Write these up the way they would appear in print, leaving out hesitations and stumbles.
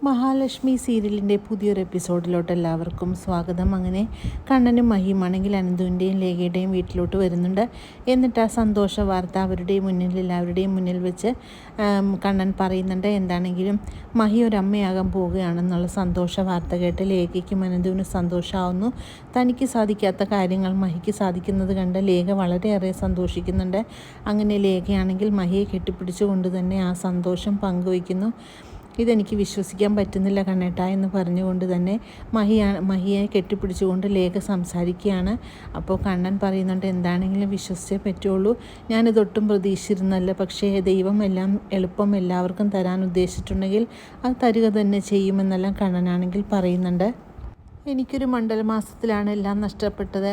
മഹാലക്ഷ്മി സീരിയലിൻ്റെ പുതിയൊരു എപ്പിസോഡിലോട്ട് എല്ലാവർക്കും സ്വാഗതം. അങ്ങനെ കണ്ണനും മഹിയുമാണെങ്കിൽ അനന്തുവിൻ്റെയും ലേഖയുടെയും വീട്ടിലോട്ട് വരുന്നുണ്ട്. എന്നിട്ട് ആ സന്തോഷ വാർത്ത എല്ലാവരുടെയും മുന്നിൽ വെച്ച് കണ്ണൻ പറയുന്നുണ്ട്. എന്താണെങ്കിലും മഹി ഒരമ്മയാകാൻ പോവുകയാണെന്നുള്ള സന്തോഷ വാർത്ത കേട്ട് ലേഖയ്ക്കും അനന്തുവിനും സന്തോഷമാവുന്നു. തനിക്ക് സാധിക്കാത്ത കാര്യങ്ങൾ മഹിക്ക് സാധിക്കുന്നത് കണ്ട് ലേഖ വളരെയേറെ സന്തോഷിക്കുന്നുണ്ട്. അങ്ങനെ ലേഖയാണെങ്കിൽ മഹിയെ കെട്ടിപ്പിടിച്ചുകൊണ്ട് തന്നെ ആ സന്തോഷം പങ്കുവയ്ക്കുന്നു. ഇതെനിക്ക് വിശ്വസിക്കാൻ പറ്റുന്നില്ല കണ്ണേട്ടാ എന്ന് പറഞ്ഞുകൊണ്ട് തന്നെ മഹിയെ കെട്ടിപ്പിടിച്ചുകൊണ്ട് ലേഖ സംസാരിക്കുകയാണ്. അപ്പോൾ കണ്ണൻ പറയുന്നുണ്ട്, എന്താണെങ്കിലും വിശ്വസിച്ചേ പറ്റുള്ളൂ, ഞാനിതൊട്ടും പ്രതീക്ഷിച്ചിരുന്നല്ല. പക്ഷേ ദൈവം എല്ലാം എളുപ്പം എല്ലാവർക്കും തരാൻ ഉദ്ദേശിച്ചിട്ടുണ്ടെങ്കിൽ അത് തരിക തന്നെ ചെയ്യുമെന്നെല്ലാം കണ്ണനാണെങ്കിൽ പറയുന്നുണ്ട്. എനിക്കൊരു മണ്ഡലമാസത്തിലാണ് എല്ലാം നഷ്ടപ്പെട്ടത്.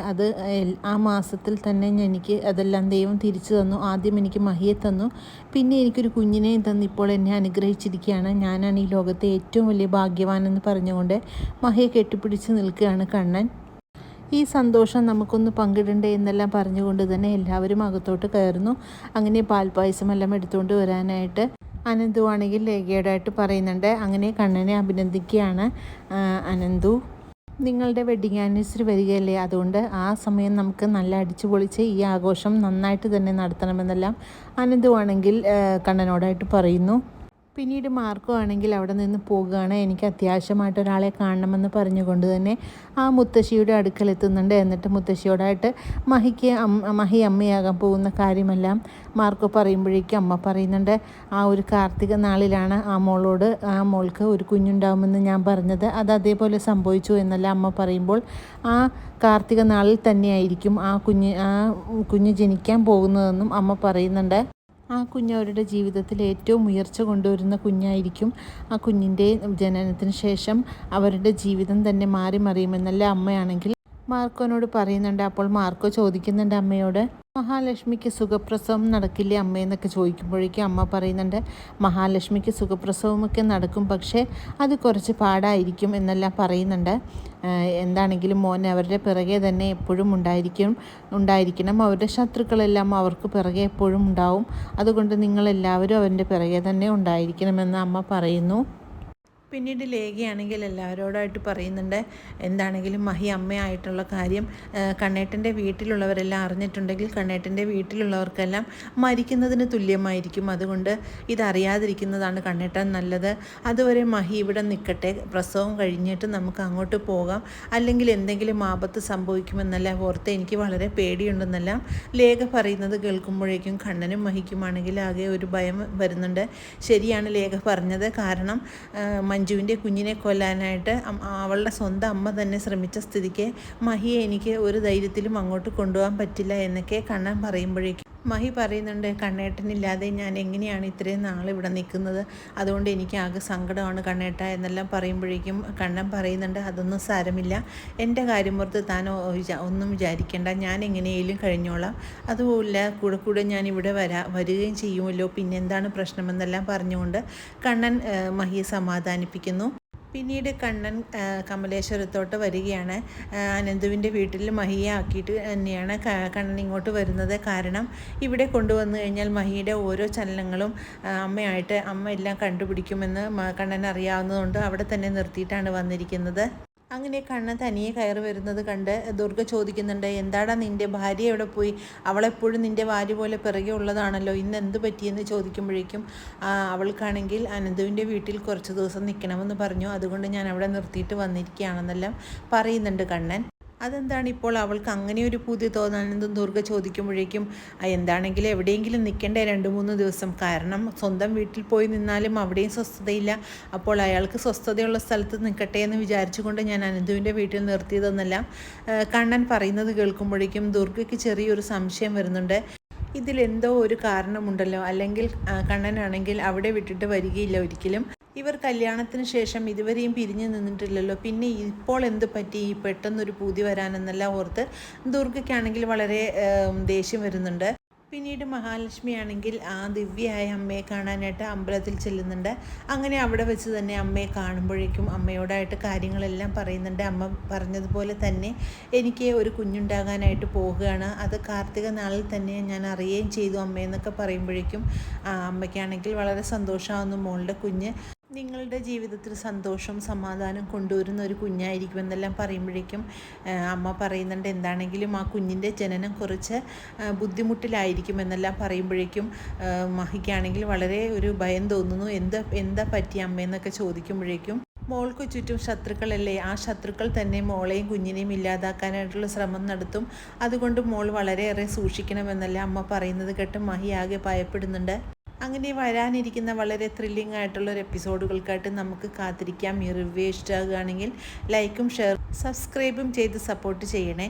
ആ മാസത്തിൽ തന്നെ എനിക്ക് അതെല്ലാം ദൈവം തിരിച്ചു തന്നു. ആദ്യം എനിക്ക് മഹിയെ തന്നു, പിന്നെ എനിക്കൊരു കുഞ്ഞിനെയും തന്നു, ഇപ്പോൾ എന്നെ അനുഗ്രഹിച്ചിരിക്കുകയാണ്. ഞാനാണ് ഈ ലോകത്തെ ഏറ്റവും വലിയ ഭാഗ്യവാനെന്ന് പറഞ്ഞുകൊണ്ട് മഹിയെ കെട്ടിപ്പിടിച്ച് നിൽക്കുകയാണ് കണ്ണൻ. ഈ സന്തോഷം നമുക്കൊന്ന് പങ്കിടണ്ടേ എന്നെല്ലാം പറഞ്ഞുകൊണ്ട് തന്നെ എല്ലാവരും അകത്തോട്ട് കയറുന്നു. അങ്ങനെ പാൽപ്പായസമെല്ലാം എടുത്തുകൊണ്ട് വരാനായിട്ട് അനന്തുവാണെങ്കിൽ ലേഖയോടായിട്ട് പറയുന്നുണ്ട്. അങ്ങനെ കണ്ണനെ അഭിനന്ദിക്കുകയാണ്. അനന്തു, നിങ്ങളുടെ വെഡ്ഡിങ് ആനിവേഴ്സറി വരികയല്ലേ, അതുകൊണ്ട് ആ സമയം നമുക്ക് നല്ല അടിച്ചു പൊളിച്ച് ഈ ആഘോഷം നന്നായിട്ട് തന്നെ നടത്തണമെന്നെല്ലാം അനന്തുവാണെങ്കിൽ കണ്ണനോടായിട്ട് പറയുന്നു. പിന്നീട് മാർക്കോ ആണെങ്കിൽ അവിടെ നിന്ന് പോകുകയാണ്. എനിക്ക് അത്യാവശ്യമായിട്ട് ഒരാളെ കാണണമെന്ന് പറഞ്ഞുകൊണ്ട് തന്നെ ആ മുത്തശ്ശിയുടെ അടുക്കലെത്തുന്നുണ്ട്. എന്നിട്ട് മുത്തശ്ശിയോടായിട്ട് മഹി അമ്മയാകാൻ പോകുന്ന കാര്യമെല്ലാം മാർക്കോ പറയുമ്പോഴേക്കും അമ്മ പറയുന്നുണ്ട്, ആ ഒരു കാർത്തിക നാളിലാണ് ആ മോൾക്ക് ഒരു കുഞ്ഞുണ്ടാവുമെന്ന് ഞാൻ പറഞ്ഞത്, അത് അതേപോലെ സംഭവിച്ചു എന്നെല്ലാം അമ്മ പറയുമ്പോൾ ആ കാർത്തിക നാളിൽ തന്നെയായിരിക്കും ആ കുഞ്ഞ് ജനിക്കാൻ പോകുന്നതെന്നും അമ്മ പറയുന്നുണ്ട്. ആ കുഞ്ഞ് അവരുടെ ജീവിതത്തിൽ ഏറ്റവും ഉയർച്ച കൊണ്ടുവരുന്ന കുഞ്ഞായിരിക്കും. ആ കുഞ്ഞിൻ്റെ ജനനത്തിന് ശേഷം അവരുടെ ജീവിതം തന്നെ മാറി മറിയുമെന്നല്ല അമ്മയാണെങ്കിൽ മാർക്കോനോട് പറയുന്നുണ്ട്. അപ്പോൾ മാർക്കോ ചോദിക്കുന്നുണ്ട് അമ്മയോട്, മഹാലക്ഷ്മിക്ക് സുഖപ്രസവം നടക്കില്ലേ അമ്മയെന്നൊക്കെ ചോദിക്കുമ്പോഴേക്കും അമ്മ പറയുന്നുണ്ട്, മഹാലക്ഷ്മിക്ക് സുഖപ്രസവമൊക്കെ നടക്കും, പക്ഷേ അത് കുറച്ച് പാടായിരിക്കും എന്നെല്ലാം പറയുന്നുണ്ട്. എന്താണെങ്കിലും മോൻ അവരുടെ പിറകെ തന്നെ എപ്പോഴും ഉണ്ടായിരിക്കണം. അവരുടെ ശത്രുക്കളെല്ലാം അവർക്ക് പിറകെ എപ്പോഴും ഉണ്ടാവും. അതുകൊണ്ട് നിങ്ങളെല്ലാവരും അവൻ്റെ പിറകെ തന്നെ ഉണ്ടായിരിക്കണമെന്ന് അമ്മ പറയുന്നു. പിന്നീട് ലേഖയാണെങ്കിൽ എല്ലാവരോടായിട്ട് പറയുന്നുണ്ട്, എന്താണെങ്കിലും മഹി അമ്മയായിട്ടുള്ള കാര്യം കണ്ണേട്ടൻ്റെ വീട്ടിലുള്ളവരെല്ലാം അറിഞ്ഞിട്ടുണ്ടെങ്കിൽ കണ്ണേട്ടൻ്റെ വീട്ടിലുള്ളവർക്കെല്ലാം മരിക്കുന്നതിന് തുല്യമായിരിക്കും. അതുകൊണ്ട് ഇതറിയാതിരിക്കുന്നതാണ് കണ്ണേട്ടൻ നല്ലത്. അതുവരെ മഹി ഇവിടെ നിൽക്കട്ടെ, പ്രസവം കഴിഞ്ഞിട്ട് നമുക്ക് അങ്ങോട്ട് പോകാം, അല്ലെങ്കിൽ എന്തെങ്കിലും ആപത്ത് സംഭവിക്കുമെന്നല്ല ഓർത്ത് എനിക്ക് വളരെ പേടിയുണ്ടെന്നെല്ലാം ലേഖ പറയുന്നത് കേൾക്കുമ്പോഴേക്കും കണ്ണനും മഹിക്കുമാണെങ്കിൽ ആകെ ഒരു ഭയം വരുന്നുണ്ട്. ശരിയാണ് ലേഖ പറഞ്ഞത്, കാരണം മഞ്ജുവിൻ്റെ കുഞ്ഞിനെ കൊല്ലാനായിട്ട് അവളുടെ സ്വന്തം അമ്മ തന്നെ ശ്രമിച്ച സ്ഥിതിക്ക് മഹിയെ എനിക്ക് ഒരു ധൈര്യത്തിലും അങ്ങോട്ട് കൊണ്ടുപോകാൻ പറ്റില്ല എന്നൊക്കെ കണ്ണൻ പറയുമ്പോഴേക്കും മഹി പറയുന്നുണ്ട്, കണ്ണേട്ടനില്ലാതെ ഞാൻ എങ്ങനെയാണ് ഇത്രയും നാളിവിടെ നിൽക്കുന്നത്, അതുകൊണ്ട് എനിക്ക് ആകെ സങ്കടമാണ് കണ്ണേട്ട എന്നെല്ലാം പറയുമ്പോഴേക്കും കണ്ണൻ പറയുന്നുണ്ട്, അതൊന്നും സാരമില്ല, എൻ്റെ കാര്യം പുറത്ത് താൻ ഒന്നും വിചാരിക്കേണ്ട, ഞാൻ എങ്ങനെയെങ്കിലും കഴിഞ്ഞോളാം, അതുപോലെ കൂടെ ഞാൻ ഇവിടെ വരികയും ചെയ്യുമല്ലോ, പിന്നെന്താണ് പ്രശ്നമെന്നെല്ലാം പറഞ്ഞുകൊണ്ട് കണ്ണൻ മഹിയെ സമാധാനിപ്പിക്കുന്നു. പിന്നീട് കണ്ണൻ കമലേശ്വരത്തോട്ട് വരികയാണ്. അനന്തുവിൻ്റെ വീട്ടിൽ മഹിയെ ആക്കിയിട്ട് തന്നെയാണ് കണ്ണൻ ഇങ്ങോട്ട് വരുന്നത്. കാരണം ഇവിടെ കൊണ്ടുവന്നു കഴിഞ്ഞാൽ മഹിയുടെ ഓരോ ചലനങ്ങളും അമ്മ എല്ലാം കണ്ടുപിടിക്കുമെന്ന് കണ്ണൻ അറിയാവുന്നതുകൊണ്ട് അവിടെ തന്നെ നിർത്തിയിട്ടാണ് വന്നിരിക്കുന്നത്. അങ്ങനെ കണ്ണൻ തനിയെ കയറി വരുന്നത് കണ്ട് ദുർഗ ചോദിക്കുന്നുണ്ട്, എന്താടാ നിൻ്റെ ഭാര്യ എവിടെ പോയി, അവളെപ്പോഴും നിൻ്റെ ഭാര്യ പോലെ പിറകെ ഉള്ളതാണല്ലോ, ഇന്ന് എന്ത് പറ്റിയെന്ന് ചോദിക്കുമ്പോഴേക്കും അവൾക്കാണെങ്കിൽ അനന്തുവിൻ്റെ വീട്ടിൽ കുറച്ച് ദിവസം നിൽക്കണമെന്ന് പറഞ്ഞു, അതുകൊണ്ട് ഞാൻ അവിടെ നിർത്തിയിട്ട് വന്നിരിക്കുകയാണെന്നെല്ലാം പറയുന്നുണ്ട് കണ്ണൻ. അതെന്താണ് ഇപ്പോൾ അവൾക്ക് അങ്ങനെ ഒരു പുതിയ തോന്നാനെന്നും ദുർഗ ചോദിക്കുമ്പോഴേക്കും എന്താണെങ്കിലും എവിടെയെങ്കിലും നിൽക്കേണ്ടേ 2-3 ദിവസം, കാരണം സ്വന്തം വീട്ടിൽ പോയി നിന്നാലും അവിടെയും സ്വസ്ഥതയില്ല, അപ്പോൾ അയാൾക്ക് സ്വസ്ഥതയുള്ള സ്ഥലത്ത് നിൽക്കട്ടെ എന്ന് വിചാരിച്ചുകൊണ്ട് ഞാൻ അനന്തുവിൻ്റെ വീട്ടിൽ നിർത്തിയതെന്നെല്ലാം കണ്ണൻ പറയുന്നത് കേൾക്കുമ്പോഴേക്കും ദുർഗയ്ക്ക് ചെറിയൊരു സംശയം വരുന്നുണ്ട്. ഇതിലെന്തോ ഒരു കാരണമുണ്ടല്ലോ, അല്ലെങ്കിൽ കണ്ണനാണെങ്കിൽ അവിടെ വിട്ടിട്ട് വരികയില്ല ഒരിക്കലും, ഇവർ കല്യാണത്തിന് ശേഷം ഇതുവരെയും പിരിഞ്ഞു നിന്നിട്ടില്ലല്ലോ, പിന്നെ ഇപ്പോൾ എന്ത് പറ്റി പെട്ടെന്നൊരു പൂതി വരാനെന്നെല്ലാം ഓർത്ത് ദുർഗയ്ക്കാണെങ്കിൽ വളരെ ദേഷ്യം വരുന്നുണ്ട്. പിന്നീട് മഹാലക്ഷ്മി ആണെങ്കിൽ ആ ദിവ്യയായ അമ്മയെ കാണാനായിട്ട് അമ്പലത്തിൽ ചെല്ലുന്നുണ്ട്. അങ്ങനെ അവിടെ വെച്ച് തന്നെ അമ്മയെ കാണുമ്പോഴേക്കും അമ്മയോടായിട്ട് കാര്യങ്ങളെല്ലാം പറയുന്നുണ്ട്. അമ്മ പറഞ്ഞതുപോലെ തന്നെ എനിക്ക് ഒരു കുഞ്ഞുണ്ടാകാനായിട്ട് പോവുകയാണ്, അത് കാർത്തിക നാളിൽ തന്നെ ഞാൻ അറിയുകയും ചെയ്തു അമ്മയെന്നൊക്കെ പറയുമ്പോഴേക്കും അമ്മയ്ക്കാണെങ്കിൽ വളരെ സന്തോഷമാവുന്നു മോളുടെ കുഞ്ഞ് നിങ്ങളുടെ ജീവിതത്തിൽ സന്തോഷവും സമാധാനം കൊണ്ടുവരുന്ന ഒരു കുഞ്ഞായിരിക്കുമെന്നെല്ലാം പറയുമ്പോഴേക്കും അമ്മ പറയുന്നുണ്ട്, എന്താണെങ്കിലും ആ കുഞ്ഞിൻ്റെ ജനനം കുറച്ച് ബുദ്ധിമുട്ടിലായിരിക്കുമെന്നെല്ലാം പറയുമ്പോഴേക്കും മഹിക്കാണെങ്കിൽ വളരെ ഒരു ഭയം തോന്നുന്നു. എന്താ പറ്റിയ അമ്മയെന്നൊക്കെ ചോദിക്കുമ്പോഴേക്കും മോൾക്ക് ചുറ്റും ശത്രുക്കളല്ലേ, ആ ശത്രുക്കൾ തന്നെ മോളെയും കുഞ്ഞിനെയും ഇല്ലാതാക്കാനായിട്ടുള്ള ശ്രമം നടത്തും, അതുകൊണ്ട് മോൾ വളരെയേറെ സൂക്ഷിക്കണമെന്നല്ല അമ്മ പറയുന്നത് കേട്ട് മഹി ആകെ ഭയപ്പെടുന്നുണ്ട്. അങ്ങനെ വരാനിരിക്കുന്ന വളരെ ത്രില്ലിംഗ് ആയിട്ടുള്ള ഒരു എപ്പിസോഡുകൾക്കായിട്ട് നമുക്ക് കാത്തിരിക്കാം. ഈ റിവ്യൂ ഇഷ്ടമാകുകയാണെങ്കിൽ ലൈക്കും ഷെയർ സബ്സ്ക്രൈബും ചെയ്ത് സപ്പോർട്ട് ചെയ്യണേ.